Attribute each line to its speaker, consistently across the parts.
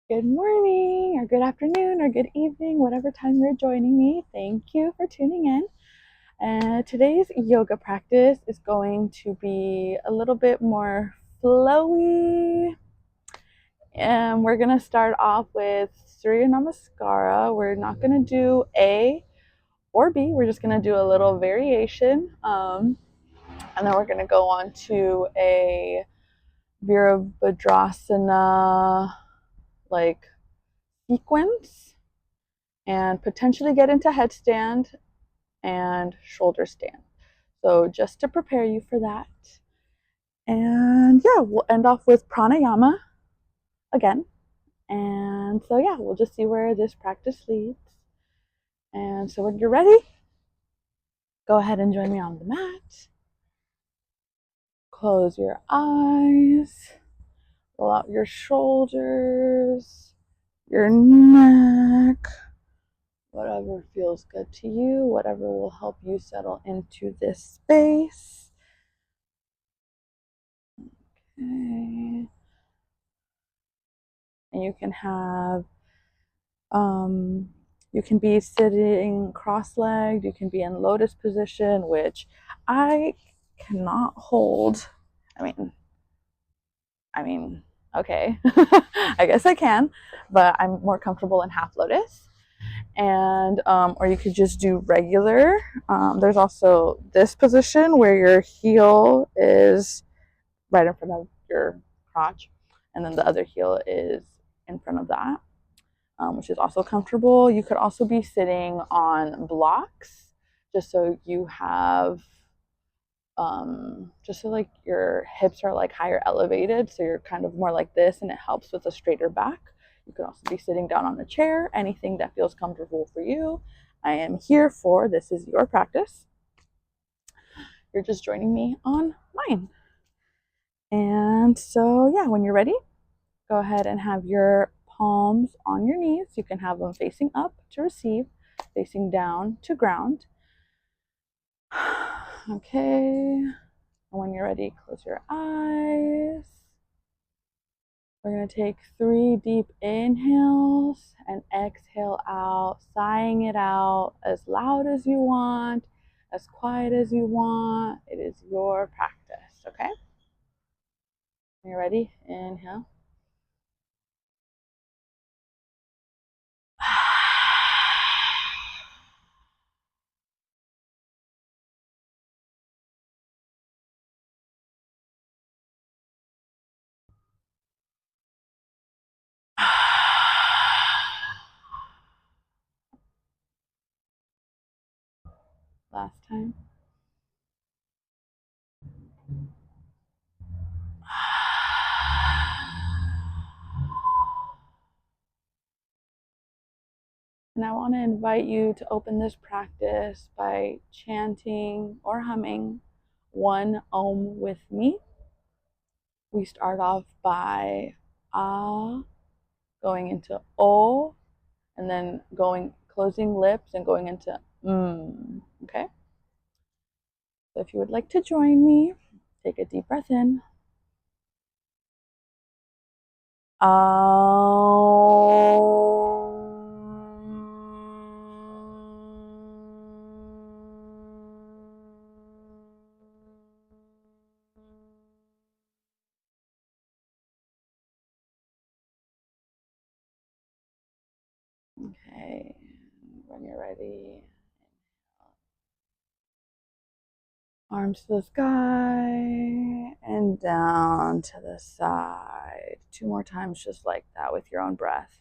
Speaker 1: Good morning, or good afternoon, or good evening, whatever time you're joining me. Thank you for tuning in. And today's yoga practice is going to be a little bit more flowy. And we're going to start off with Surya Namaskara. We're not going to do A or B, we're just going to do a little variation. And then we're going to go on to a Virabhadrasana like sequence and potentially get into headstand and shoulder stand. So just to prepare you for that. And yeah, we'll end off with pranayama again. And so yeah, we'll just see where this practice leads. And so when you're ready, go ahead and join me on the mat. Close your eyes. Roll out your shoulders, your neck, whatever feels good to you, whatever will help you settle into this space. Okay. And you can have, you can be sitting cross-legged, you can be in lotus position, which I cannot hold. I mean, okay, I guess I can, but I'm more comfortable in half lotus. And or you could just do regular. There's also this position where your heel is right in front of your crotch, and then the other heel is in front of that, which is also comfortable. You could also be sitting on blocks, just so you have, just so like your hips are like higher elevated, so you're kind of more like this, and it helps with a straighter back. You could also be sitting down on a chair, anything that feels comfortable for you. I am here for this is your practice. You're just joining me on mine. And so, yeah, when you're ready, go ahead and have your palms on your knees. You can have them facing up to receive, facing down to ground. Okay. When you're ready, close your eyes. We're going to take 3 deep inhales and exhale out, sighing it out as loud as you want, as quiet as you want. It is your practice, okay? When you're ready, inhale. Last time. And I want to invite you to open this practice by chanting or humming one Om with me. We start off by Ah, going into O, and then closing lips and going into okay? So if you would like to join me, take a deep breath in. Okay, when you're ready, arms to the sky and down to the side. 2 more times just like that with your own breath.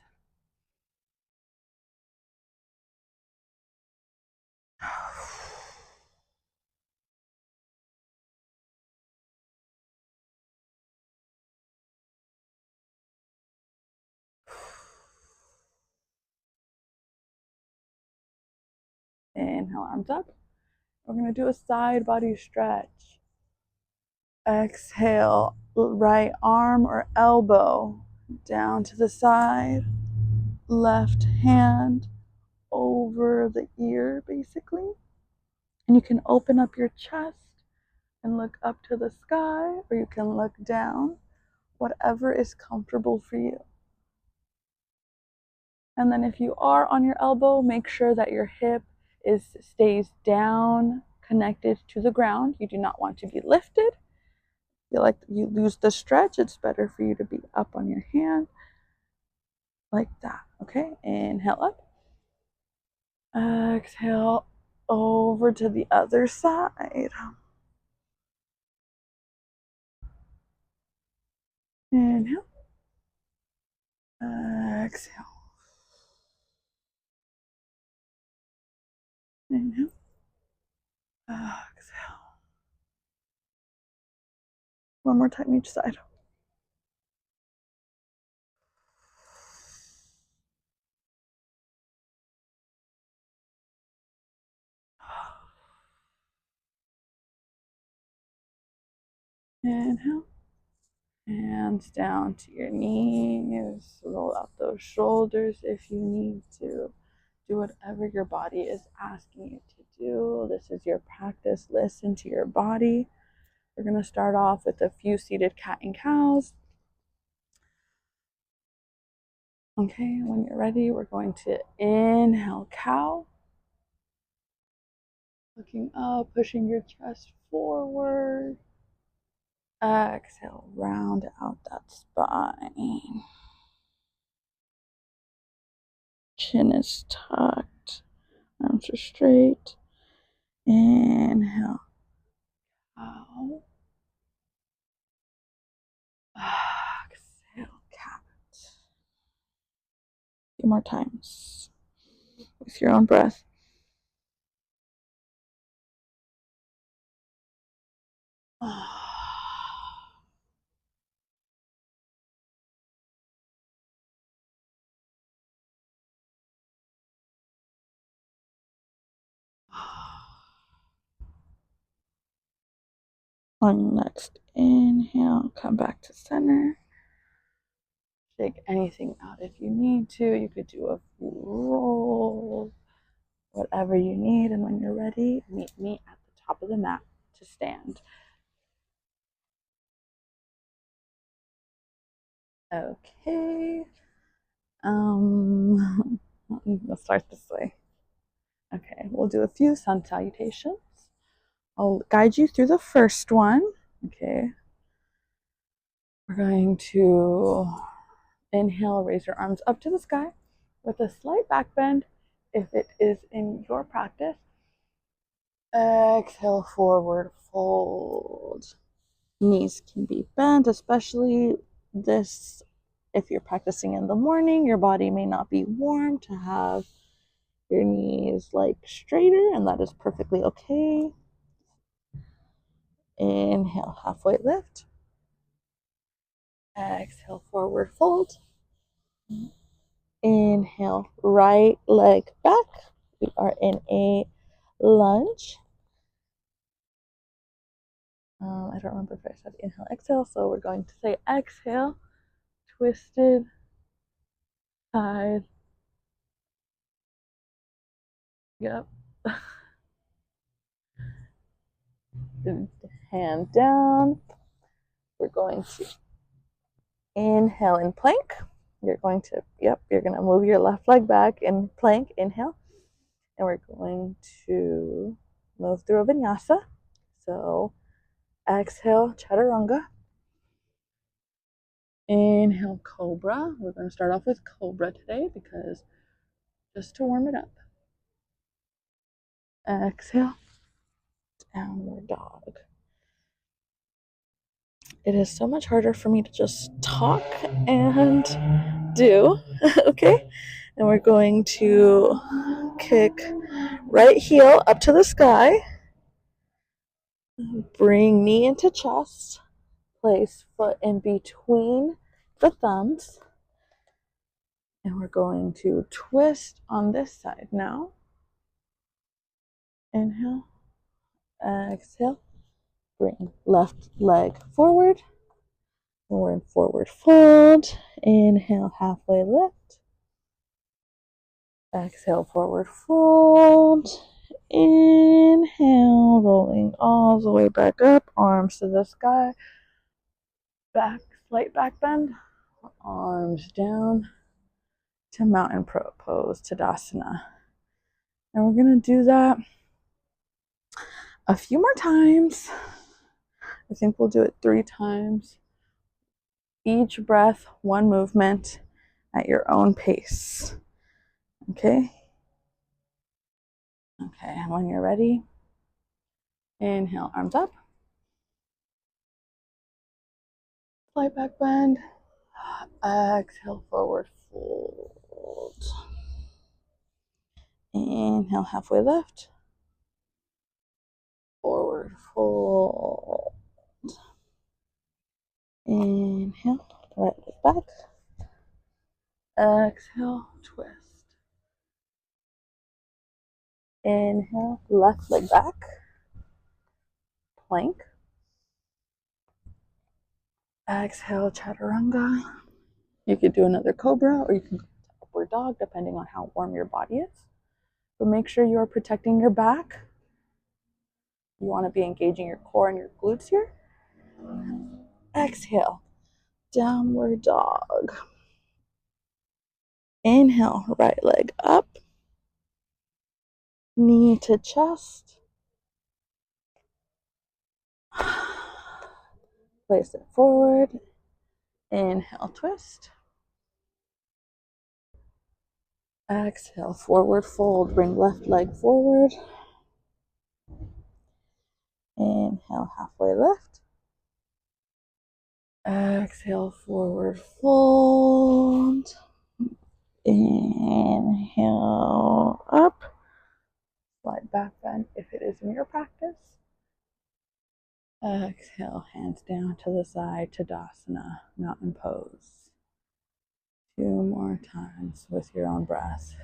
Speaker 1: Inhale, arms up. We're going to do a side body stretch. Exhale, right arm or elbow down to the side. Left hand over the ear, basically. And you can open up your chest and look up to the sky, or you can look down, whatever is comfortable for you. And then if you are on your elbow, make sure that your hip stays down, connected to the ground. You do not want to be lifted. Feel like you lose the stretch, it's better for you to be up on your hand like that. Okay, inhale up. Exhale over to the other side. Inhale. Exhale. Inhale. Exhale. One more time each side. Inhale. Hands down to your knees. Roll out those shoulders if you need to. Do whatever your body is asking you to do. This is your practice. Listen to your body. We're going to start off with a few seated cat and cows. Okay, when you're ready, we're going to inhale cow. Looking up, pushing your chest forward. Exhale, round out that spine. Chin is tucked, arms are straight. Inhale, cow. Exhale, cat. A few more times with your own breath. On your next inhale, come back to center. Shake anything out if you need to. You could do a few rolls, whatever you need. And when you're ready, meet me at the top of the mat to stand. Okay. Let's start this way. Okay, we'll do a few sun salutations. I'll guide you through the first one. Okay. We're going to inhale, raise your arms up to the sky with a slight back bend if it is in your practice. Exhale, forward fold. Knees can be bent, especially this if you're practicing in the morning. Your body may not be warm to have your knees like straighter, and that is perfectly okay. Inhale, halfway lift. Exhale, forward fold. Inhale, right leg back. We are in a lunge. I don't remember if I said inhale, exhale, so we're going to say exhale, twisted side. Yep. Hand down. We're going to inhale in plank. You're going to, you're going to move your left leg back in plank, inhale. And we're going to move through a vinyasa. So exhale, chaturanga. Inhale, cobra. We're going to start off with cobra today because just to warm it up. Exhale, downward dog. It is so much harder for me to just talk and do. Okay, and we're going to kick right heel up to the sky, bring knee into chest, place foot in between the thumbs, and we're going to twist on this side now. Inhale, exhale, bring left leg forward. We're in forward fold. Inhale, halfway lift. Exhale, forward fold. Inhale, rolling all the way back up, arms to the sky. Back, slight back bend. Arms down to mountain pose, Tadasana. And we're going to do that a few more times. I think we'll do it 3 times. Each breath, one movement at your own pace. Okay? Okay, and when you're ready, inhale, arms up. Slight back bend. Exhale, forward fold. Inhale, halfway lift. Forward fold. Inhale, right leg back. Exhale, twist. Inhale, left leg back. Plank. Exhale, chaturanga. You could do another cobra, or you can go to upward dog, depending on how warm your body is. But make sure you are protecting your back. You want to be engaging your core and your glutes here. Exhale, downward dog. Inhale, right leg up. Knee to chest. Place it forward. Inhale, twist. Exhale, forward fold. Bring left leg forward. Inhale, halfway lift. Exhale, forward fold. Inhale, up. Slide back bend if it is in your practice. Exhale, hands down to the side, Tadasana, mountain pose. 2 more times with your own breath.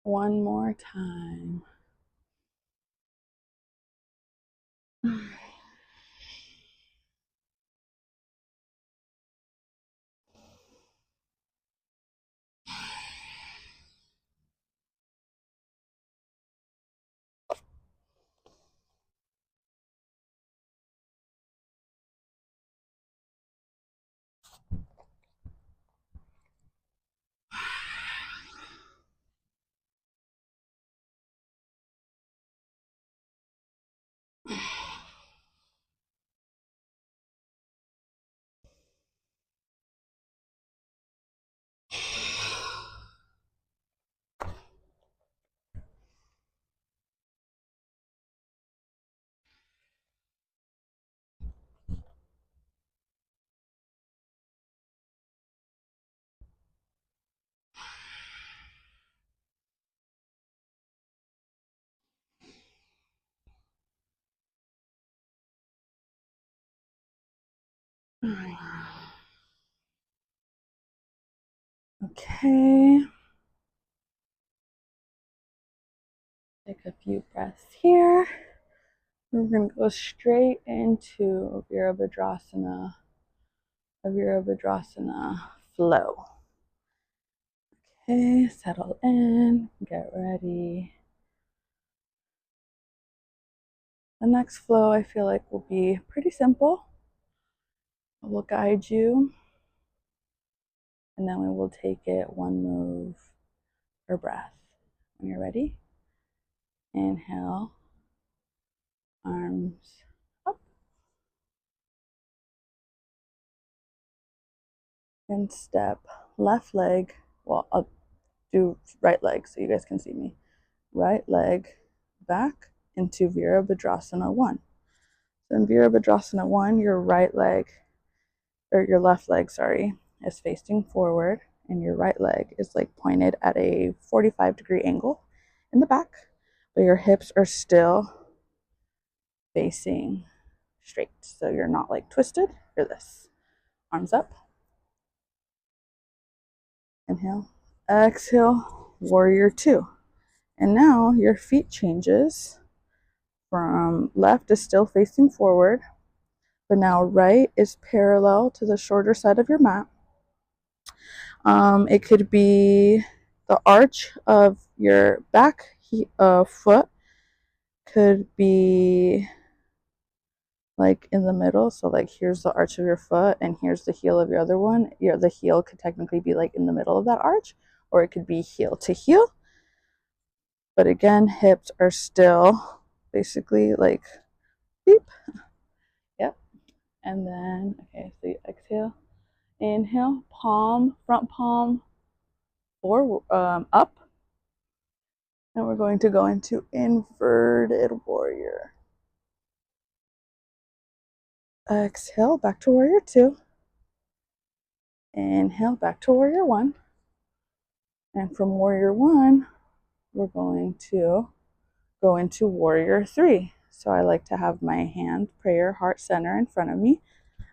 Speaker 1: One more time. Okay. Take a few breaths here. We're going to go straight into Virabhadrasana flow. Okay, settle in, get ready. The next flow I feel like will be pretty simple. We'll guide you, and then we will take it one move or breath. When you're ready, inhale, arms up, and step left leg. Well, I'll do right leg so you guys can see me. Right leg back into Virabhadrasana 1. So in Virabhadrasana 1, your right leg, or your left leg, sorry, is facing forward, and your right leg is like pointed at a 45-degree angle in the back, but your hips are still facing straight. So you're not like twisted. You're this. Arms up. Inhale. Exhale. Warrior 2. And now your feet changes from left is still facing forward, but now right is parallel to the shorter side of your mat. It could be the arch of your back foot could be like in the middle. So like here's the arch of your foot and here's the heel of your other one. The heel could technically be like in the middle of that arch, or it could be heel to heel. But again, hips are still basically like beep. Yep. And then, okay, so you exhale, inhale, front palm forward, up. And we're going to go into inverted warrior. Exhale, back to warrior 2. Inhale, back to warrior 1. And from warrior 1, we're going to go into warrior 3. So I like to have my hand, prayer, heart center in front of me.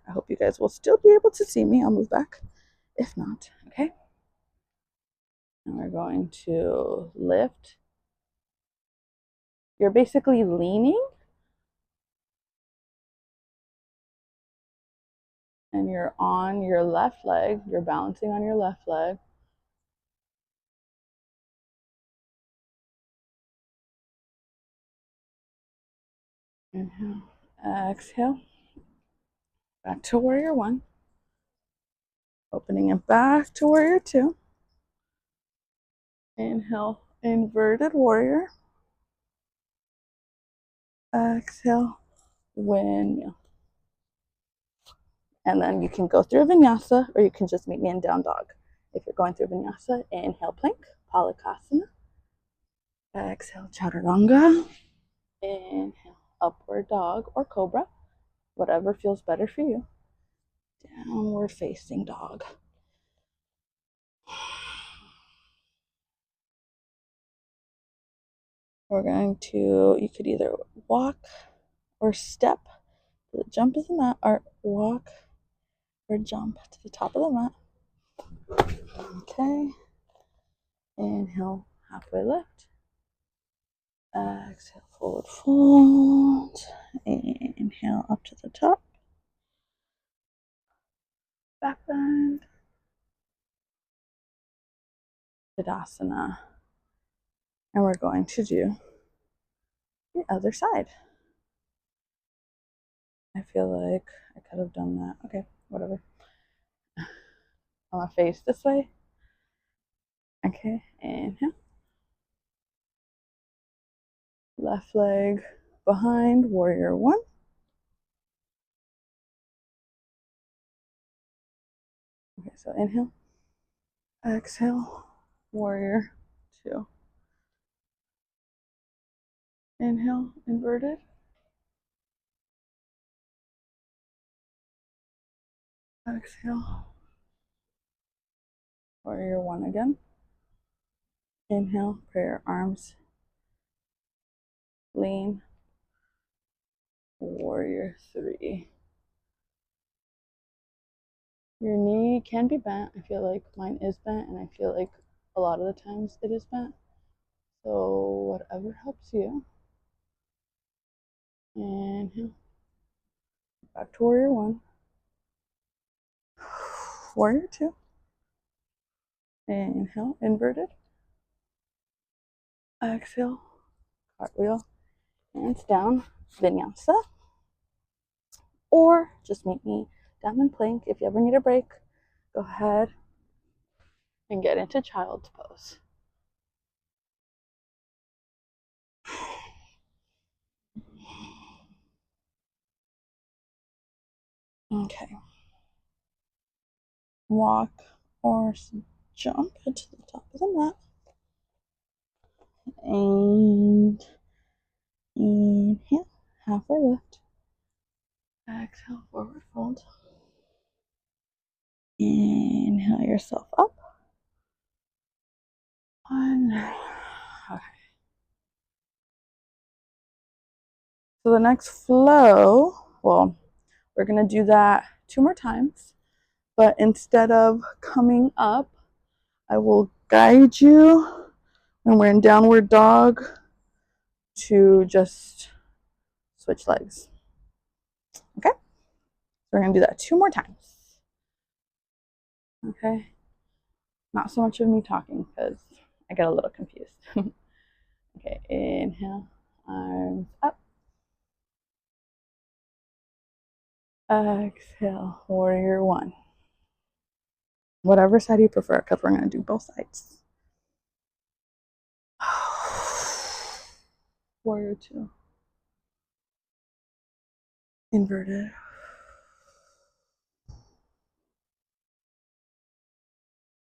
Speaker 1: I hope you guys will still be able to see me. I'll move back if not, okay? And we're going to lift. You're basically leaning and you're on your left leg. You're balancing on your left leg. Inhale, exhale. Back to warrior 1. Opening it back to warrior 2. Inhale, inverted warrior. Exhale, windmill. And then you can go through a vinyasa, or you can just meet me in down dog. If you're going through vinyasa, inhale, plank, palakasana. Exhale, chaturanga. Inhale, upward dog or cobra, whatever feels better for you. Downward facing dog. We're going to, you could either walk or step to the jump of the mat, or walk or jump to the top of the mat. Okay. Inhale, halfway lift. Exhale, forward fold. Inhale, up to the top. Back bend. Tadasana. And we're going to do the other side. I feel like I could have done that. Okay, whatever. I'm gonna face this way. Okay, inhale. Left leg behind, warrior 1. Okay, so inhale. Exhale, warrior 2. Inhale, inverted. Exhale, warrior 1 again. Inhale, prayer arms. Lean, warrior 3. Your knee can be bent. I feel like mine is bent, and I feel like a lot of the times it is bent. So whatever helps you. Inhale. Back to warrior 1. Warrior 2. Inhale, inverted. Exhale, cartwheel, hands down, vinyasa. Or just meet me down in plank. If you ever need a break, go ahead and get into child's pose. Okay. Walk or jump to the top of the mat. And inhale, halfway lift. Exhale, forward fold. Inhale yourself up. One. Okay. So the next flow, well, we're going to do that 2 more times. But instead of coming up, I will guide you when we're in downward dog to just switch legs. Okay? So we're going to do that 2 more times. Okay? Not so much of me talking because I get a little confused. Okay, inhale, arms up. Exhale, warrior one. Whatever side you prefer, because we're going to do both sides. Warrior two. Inverted.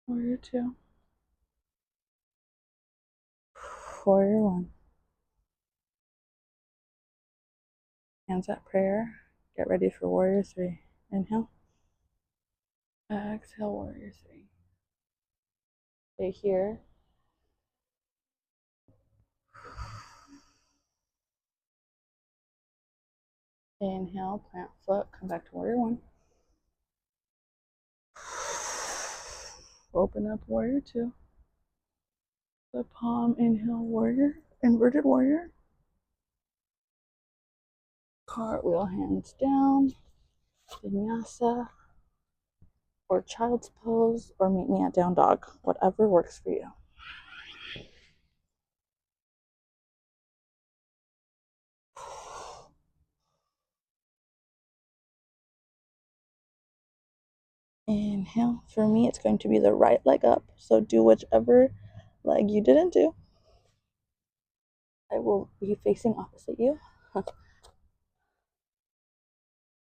Speaker 1: Warrior two. Warrior one. Hands at prayer. Get ready for warrior three. Inhale. Exhale, warrior three. Stay here. Inhale, plant foot, come back to warrior one. Open up warrior two. The palm, inhale, warrior, inverted warrior. Cartwheel, hands down. Vinyasa, or child's pose, or meet me at down dog, whatever works for you. Inhale. For me, it's going to be the right leg up, so do whichever leg you didn't do. I will be facing opposite you.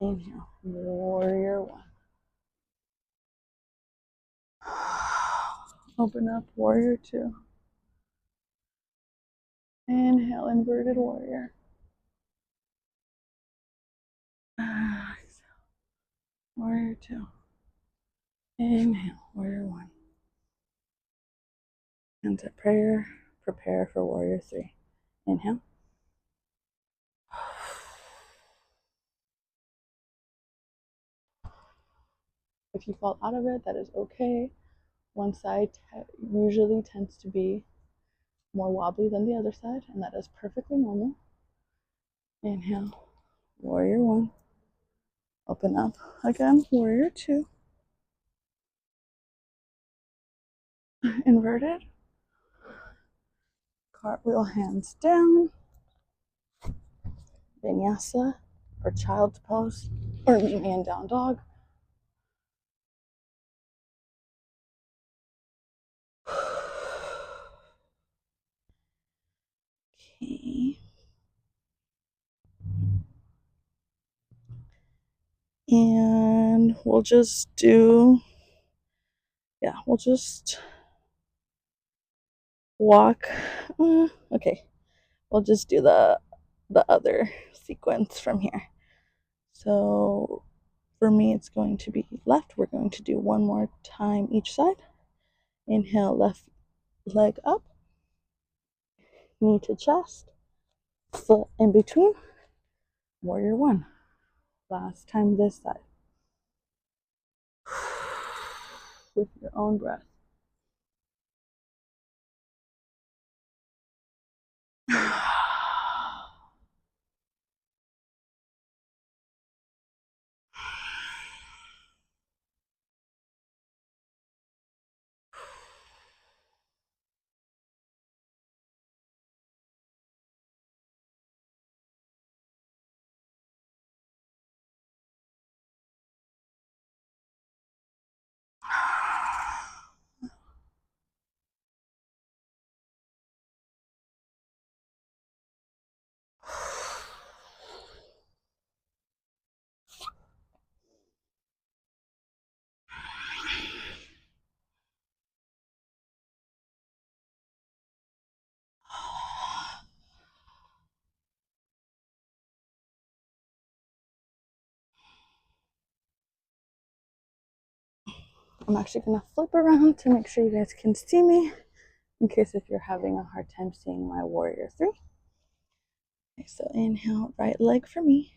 Speaker 1: Inhale, warrior one. Open up, warrior two. Inhale, inverted warrior. Exhale, warrior two. Inhale, warrior one. Hands at prayer. Prepare for warrior three. Inhale. If you fall out of it, that is okay. One side usually tends to be more wobbly than the other side, and that is perfectly normal. Inhale, warrior one. Open up again, warrior two. Inverted. Cartwheel, hands down. Vinyasa, or child's pose, or meet me in down dog. Okay. And we'll just do, we'll just walk. Okay, we'll just do the other sequence from here. So for me, it's going to be left. We're going to do one more time each side. Inhale, left leg up, knee to chest, foot in between, warrior one. Last time this side. With your own breath. I'm actually gonna flip around to make sure you guys can see me, in case if you're having a hard time seeing my warrior three. Okay, so inhale, right leg for me.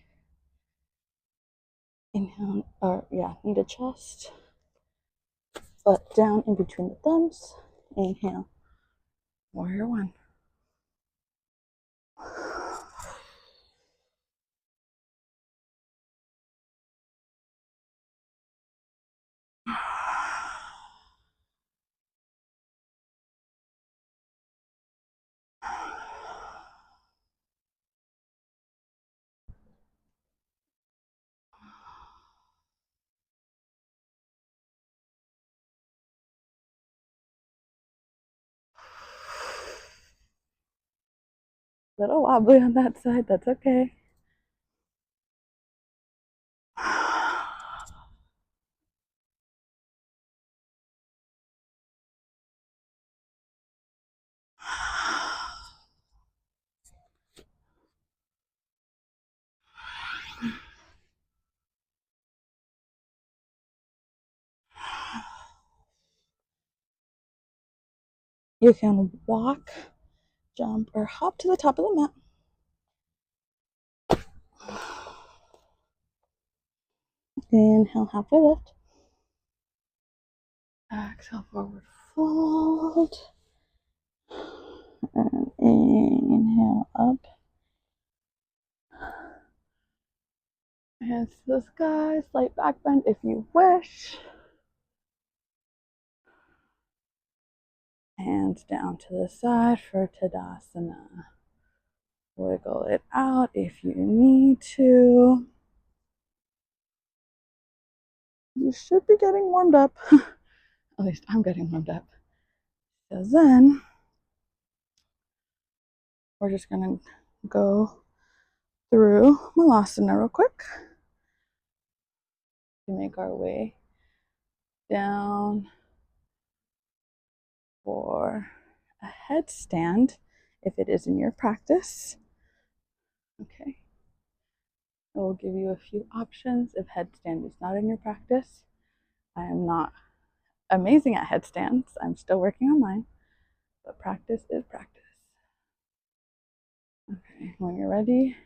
Speaker 1: Inhale, or yeah, knee to chest. Foot down in between the thumbs. Inhale, warrior one. Little wobbly on that side, that's okay. You can walk, jump, or hop to the top of the mat. Inhale, halfway lift. Exhale, forward fold. And inhale, up. Hands to the sky, slight back bend if you wish. Hands down to the side for Tadasana. Wiggle it out if you need to. You should be getting warmed up. At least I'm getting warmed up. So then we're just gonna go through Malasana real quick to make our way down for a headstand if it is in your practice. Okay. I will give you a few options if headstand is not in your practice. I am not amazing at headstands. I'm still working on mine, but practice is practice. Okay, when you're ready,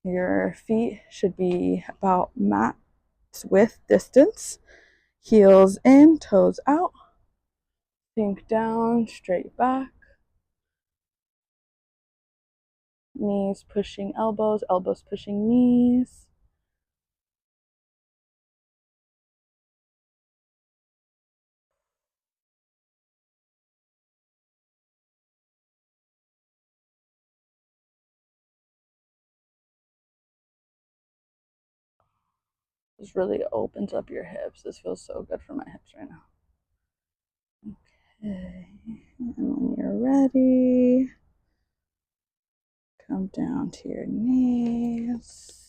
Speaker 1: your feet should be about mat width distance. Heels in, toes out. Sink down, straight back. Knees pushing elbows, elbows pushing knees. This really opens up your hips. This feels so good for my hips right now. Okay, and when you're ready, come down to your knees.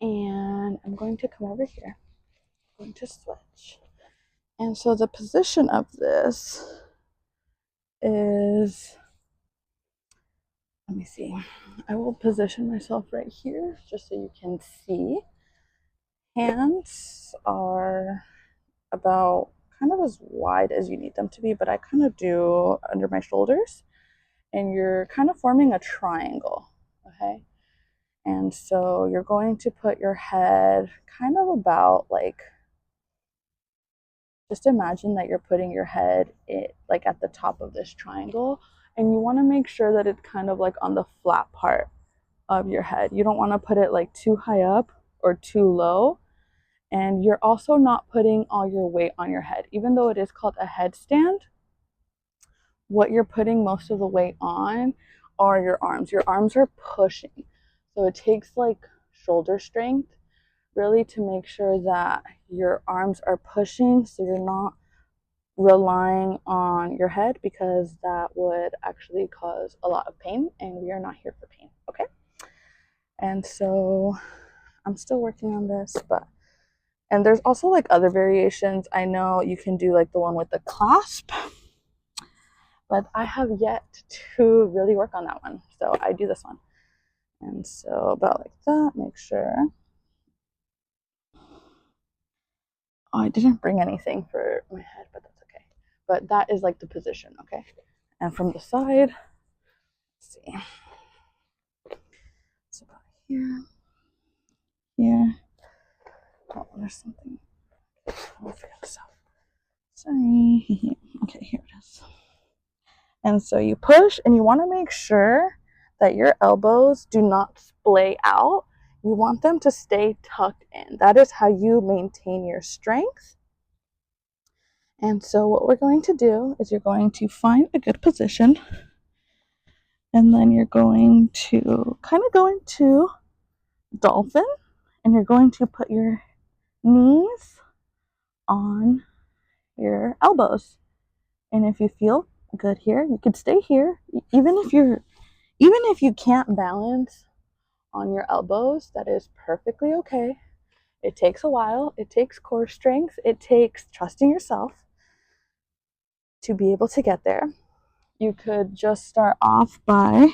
Speaker 1: And I'm going to come over here. I'm going to switch. And so the position of this is, let me see. I will position myself right here just so you can see. Hands are about kind of as wide as you need them to be, but I kind of do under my shoulders. And you're kind of forming a triangle, okay? And so you're going to put your head kind of about like, just imagine that you're putting your head like at the top of this triangle, and you want to make sure that it's kind of like on the flat part of your head. You don't want to put it like too high up or too low. And you're also not putting all your weight on your head. Even though it is called a headstand, what you're putting most of the weight on are your arms. Your arms are pushing. So it takes like shoulder strength really to make sure that your arms are pushing, so you're not relying on your head, because that would actually cause a lot of pain, and we are not here for pain, okay? And so I'm still working on this, and there's also like other variations. I know you can do like the one with the clasp, but I have yet to really work on that one. So I do this one. And so about like that, make sure Oh, I didn't bring anything for my head, but that's okay. But that is like the position, okay? And from the side, let's see. It's about here. Here. Oh, there's something. I'll figure this out. Sorry. Okay, here it is. And so you push, and you want to make sure that your elbows do not splay out. You want them to stay tucked in. That is how you maintain your strength. And so what we're going to do is you're going to find a good position, and then you're going to kind of go into dolphin, and you're going to put your knees on your elbows. And if you feel good here, you could stay here. Even if you can't balance on your elbows, that is perfectly okay. It takes a while. It takes core strength. It takes trusting yourself to be able to get there. You could just start off by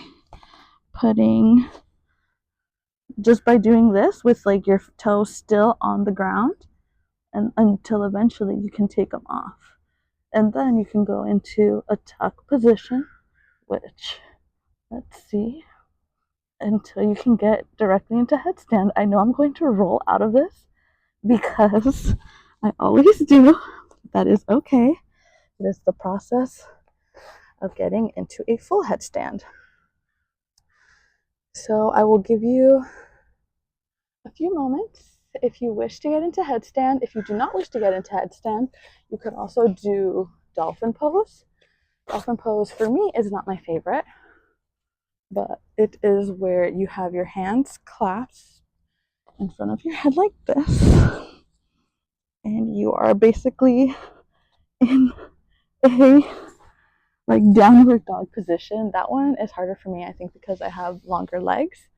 Speaker 1: doing this with like your toes still on the ground, and until eventually you can take them off. And then you can go into a tuck position, which, let's see, until you can get directly into headstand. I know I'm going to roll out of this because I always do. That is okay. It is the process of getting into a full headstand. So I will give you a few moments if you wish to get into headstand. If you do not wish to get into headstand, you could also do dolphin pose. Dolphin pose for me is not my favorite, but it is where you have your hands clasped in front of your head like this, and you are basically in a like downward dog position. That one is harder for me, I think, because I have longer legs.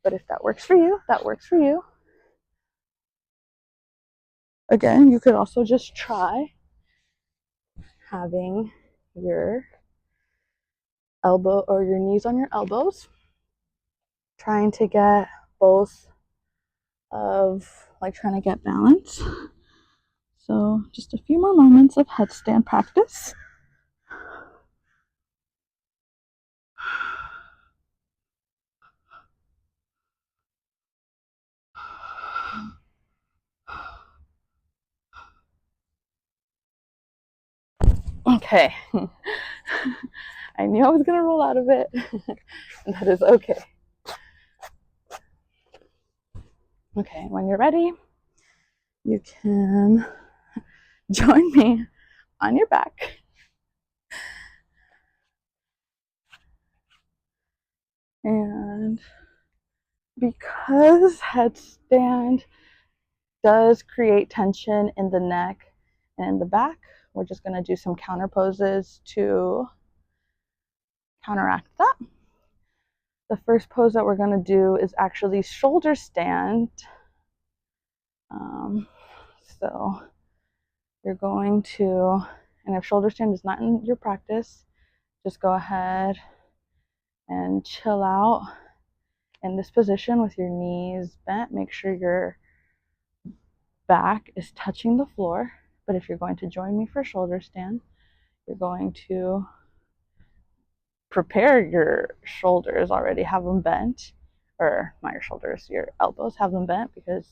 Speaker 1: But if that works for you, that works for you. Again, you could also just try having your elbow or your knees on your elbows, trying to get both of like trying to get balance. So just a few more moments of headstand practice. Okay. I knew I was going to roll out of it, and that is okay. Okay, when you're ready, you can join me on your back. And because headstand does create tension in the neck and in the back, we're just going to do some counter poses to counteract that. The first pose that we're going to do is actually shoulder stand. So you're going to, and if shoulder stand is not in your practice, just go ahead and chill out in this position with your knees bent. Make sure your back is touching the floor. But if you're going to join me for shoulder stand, you're going to prepare your shoulders already, have them bent, or not your shoulders, your elbows, have them bent, because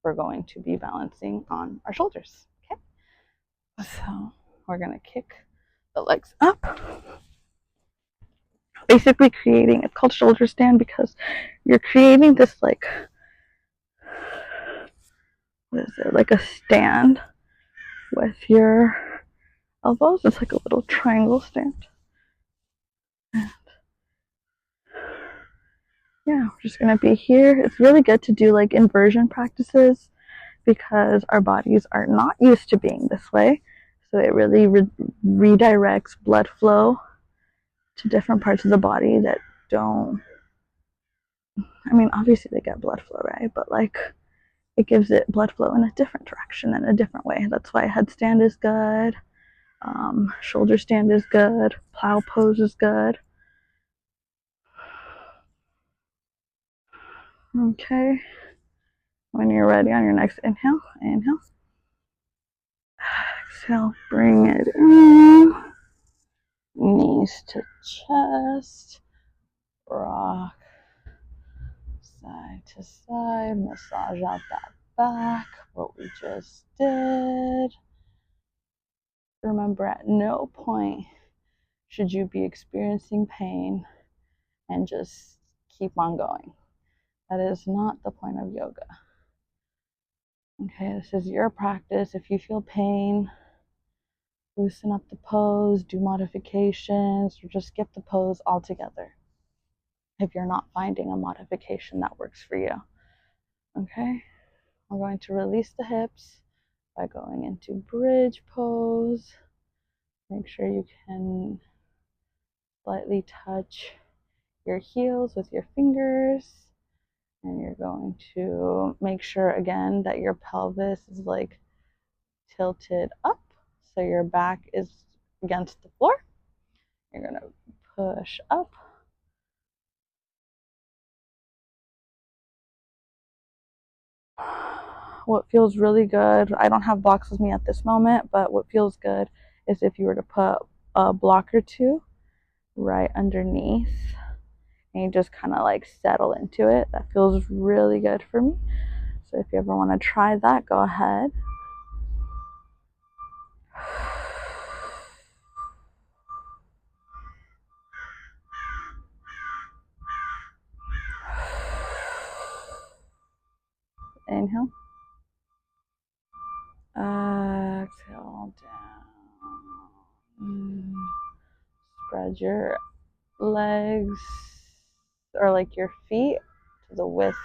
Speaker 1: we're going to be balancing on our shoulders. Okay, so we're going to kick the legs up, basically creating, it's called shoulder stand because you're creating this like, what is it, like a stand with your elbows. It's like a little triangle stand. And yeah, we're just gonna be here. It's really good to do like inversion practices because our bodies are not used to being this way. So it really redirects blood flow to different parts of the body that don't, I mean, obviously they get blood flow, right? But like it gives it blood flow in a different direction, in a different way. That's why headstand is good. Shoulder stand is good. Plow pose is good. Okay. When you're ready on your next inhale, inhale. exhale, bring it in. Knees to chest. Rock side to side. Massage out that back. What we just did. Remember, at no point should you be experiencing pain and just keep on going. That is not the point of yoga. Okay, this is your practice. If you feel pain, loosen up the pose, do modifications, or just skip the pose altogether if you're not finding a modification that works for you. Okay, we're going to release the hips by going into bridge pose. Make sure you can slightly touch your heels with your fingers. And you're going to make sure again that your pelvis is like tilted up so your back is against the floor. You're going to push up. What feels really good, I don't have blocks with me at this moment, but what feels good is if you were to put a block or two right underneath and you just kind of like settle into it. That feels really good for me. So if you ever want to try that, go ahead. Inhale. Exhale down. Spread your legs or like your feet to the width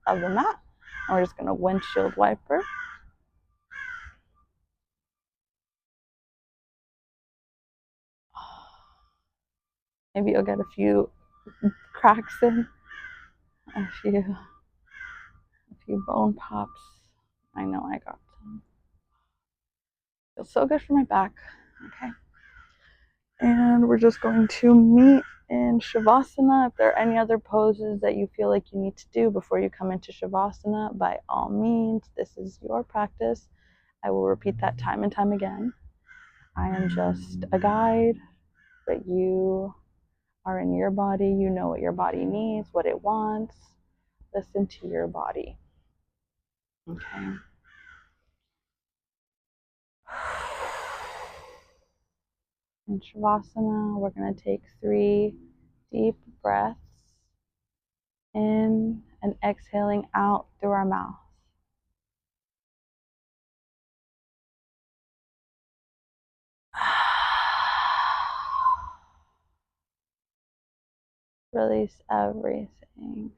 Speaker 1: of the mat. And we're just going to windshield wiper. Maybe you'll get a few cracks in, a few bone pops. I know I got some. Feels so good for my back. Okay. And we're just going to meet in Shavasana. If there are any other poses that you feel like you need to do before you come into Shavasana, by all means, this is your practice. I will repeat that time and time again. I am just a guide, but you are in your body. You know what your body needs, what it wants. Listen to your body. Okay. In Shavasana, we're going to take 3 deep breaths in and exhaling out through our mouth. Release everything.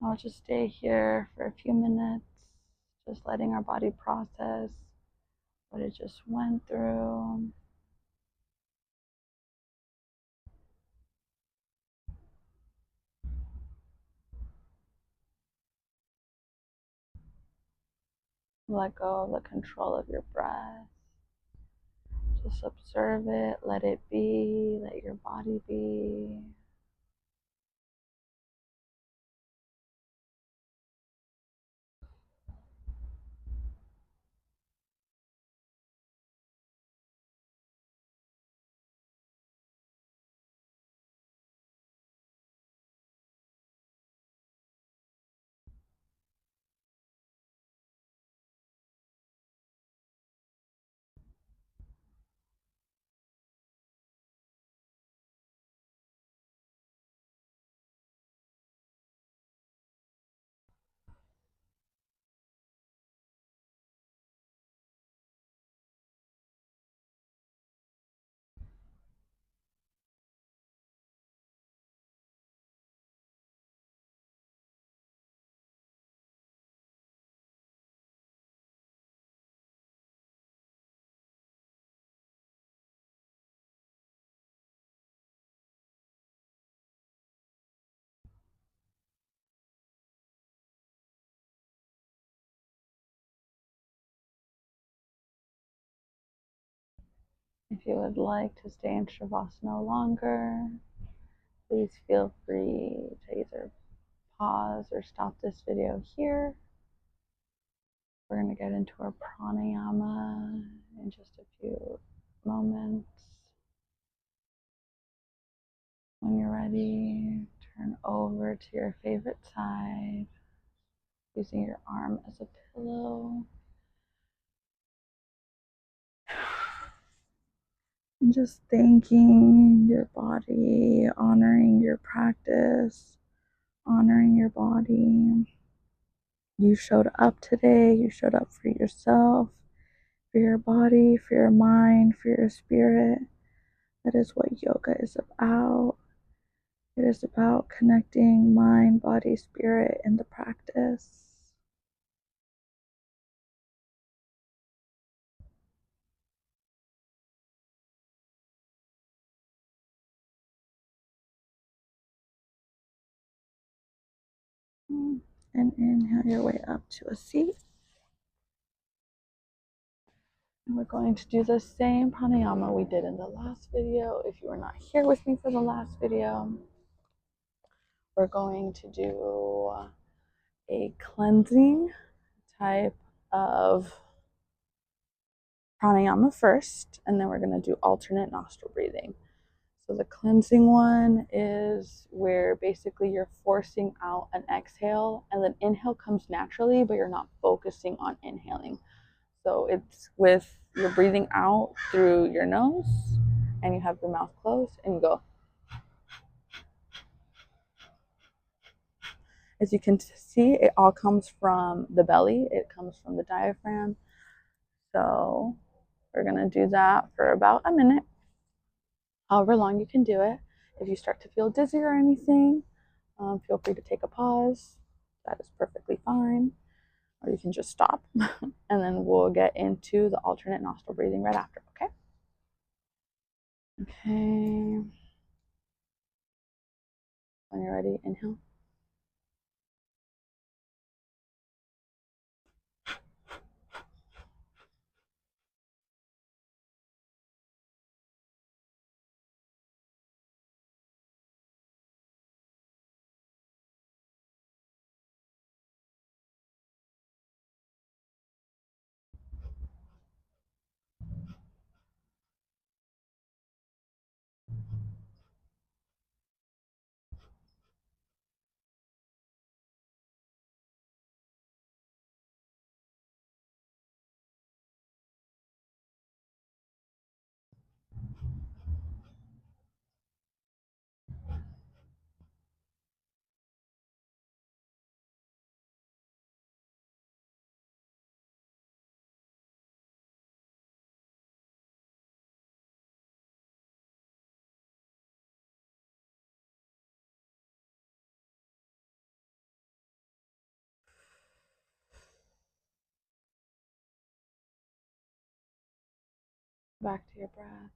Speaker 1: I'll just stay here for a few minutes, just letting our body process what it just went through. Let go of the control of your breath. Just observe it, let it be, let your body be. If you would like to stay in Shavasana longer, please feel free to either pause or stop this video here. We're going to get into our pranayama in just a few moments. When you're ready, turn over to your favorite side, using your arm as a pillow. And just thanking your body, honoring your practice, honoring your body. You showed up today, you showed up for yourself, for your body, for your mind, for your spirit. That is what yoga is about. It is about connecting mind, body, spirit in the practice. And inhale your way up to a seat. And we're going to do the same pranayama we did in the last video. If you were not here with me for the last video, we're going to do a cleansing type of pranayama first, and then we're going to do alternate nostril breathing. So the cleansing one is where basically you're forcing out an exhale, and then inhale comes naturally, but you're not focusing on inhaling. So it's with you're breathing out through your nose, and you have your mouth closed, and you go. As you can see, it all comes from the belly. It comes from the diaphragm. So we're going to do that for about a minute, however long you can do it. If you start to feel dizzy or anything, feel free to take a pause. That is perfectly fine. Or you can just stop. And then we'll get into the alternate nostril breathing right after, okay? Okay. When you're ready, inhale. Back to your breath.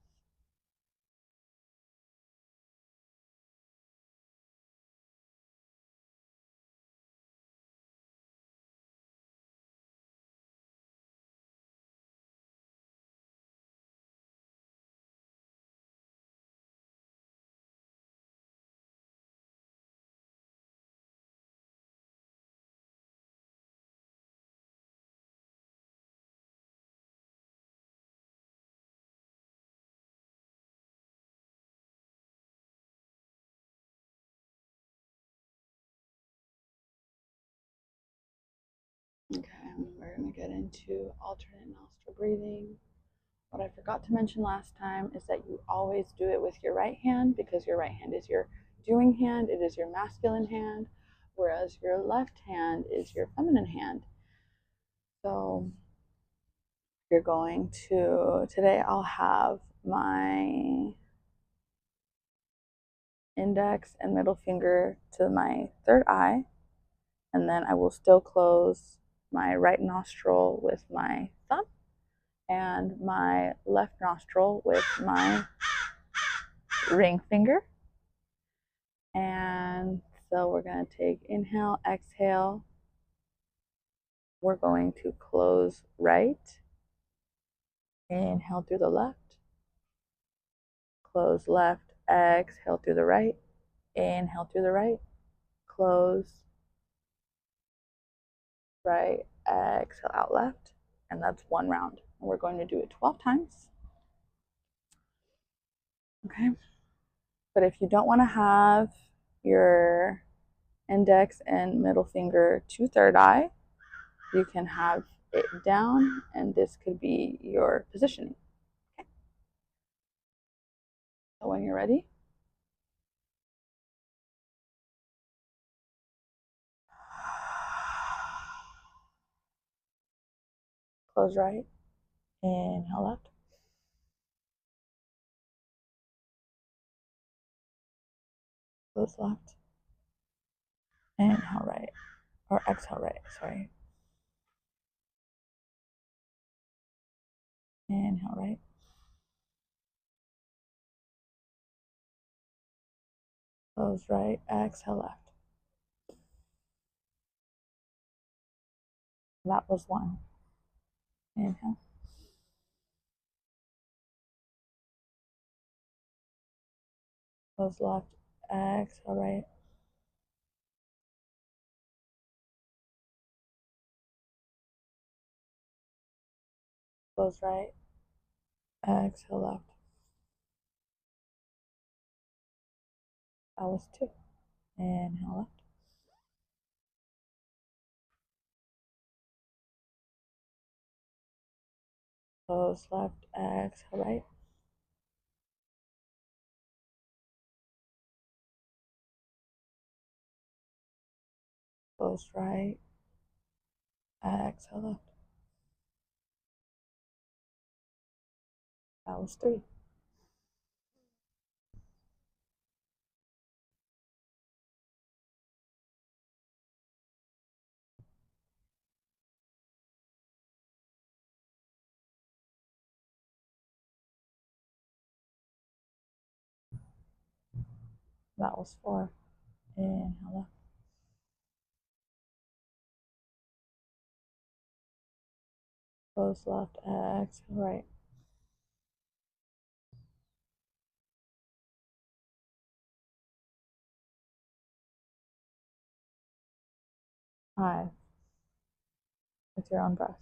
Speaker 1: Okay, we're going to get into alternate nostril breathing. What I forgot to mention last time is that you always do it with your right hand, because your right hand is your doing hand, it is your masculine hand, whereas your left hand is your feminine hand. So you're going to, today I'll have my index and middle finger to my third eye, and then I will still close my right nostril with my thumb and my left nostril with my ring finger. And so we're going to take inhale, exhale. We're going to close right. Inhale through the left. close left, exhale through the right, inhale through the right, close, right, exhale out left, and that's one round. And we're going to do it 12 times. Okay. But if you don't want to have your index and middle finger to third eye, you can have it down, and this could be your positioning. Okay. So when you're ready, close right, inhale left, close left, inhale right, or exhale right, sorry. Inhale right, close right, exhale left. That was one. Inhale, close left, exhale right, close right, exhale left. That was two. Inhale left, close left, exhale right, close right, exhale left. That was three. That was four. Inhale left, close left, exhale right, five, with your own breath.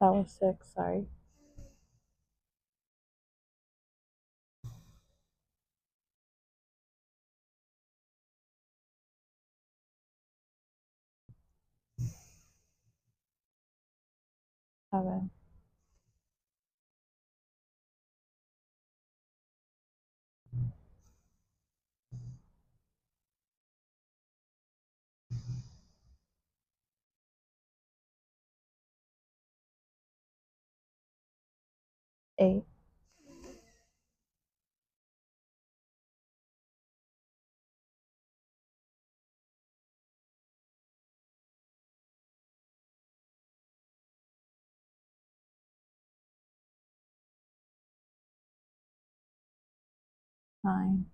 Speaker 1: That was six, sorry. Seven, eight, 9,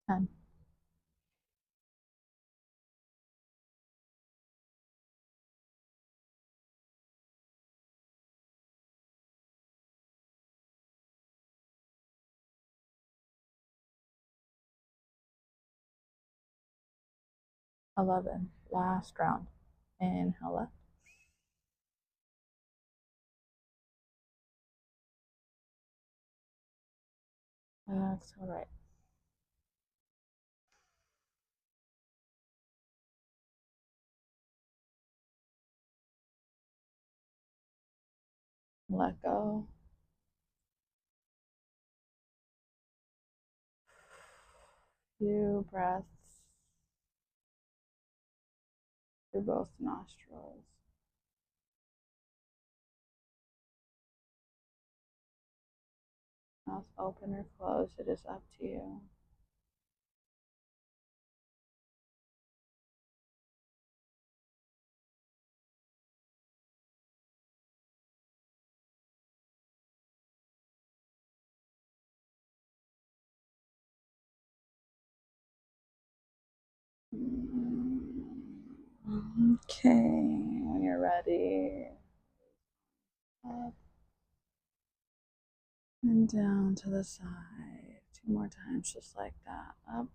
Speaker 1: 10, 11. Last round. Inhale left, exhale right. Let go. Few breaths through both nostrils. Mouth open or closed, it is up to you. Okay, when you're ready, up and down to the side. 2 more times, just like that. Up.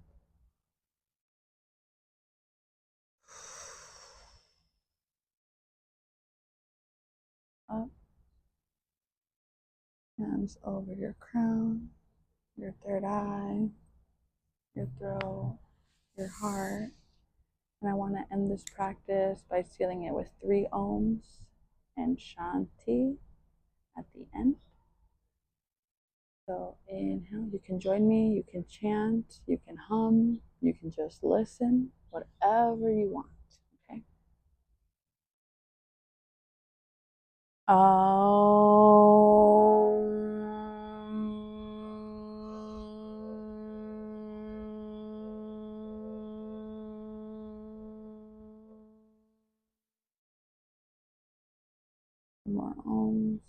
Speaker 1: Up. Hands over your crown, your third eye, your throat, your heart. And I want to end this practice by sealing it with 3 ohms and Shanti at the end. So inhale, you can join me, you can chant, you can hum, you can just listen, whatever you want, okay? More ohms.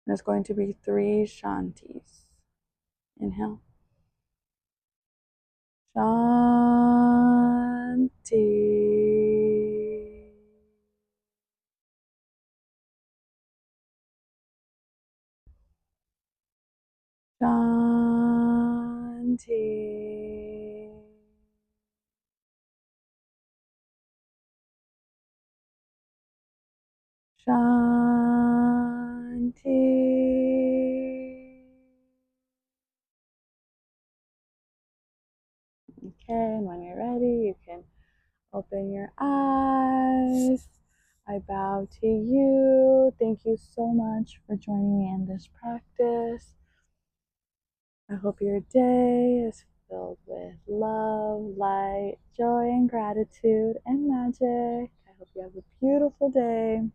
Speaker 1: There's going to be 3 Shantis. Inhale. Shanti. Shanti. Shanti. Okay, and when you're ready, you can open your eyes. I bow to you. Thank you so much for joining me in this practice. I hope your day is filled with love, light, joy, and gratitude and magic. I hope you have a beautiful day.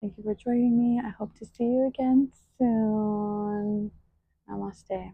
Speaker 1: Thank you for joining me. I hope to see you again soon. Namaste.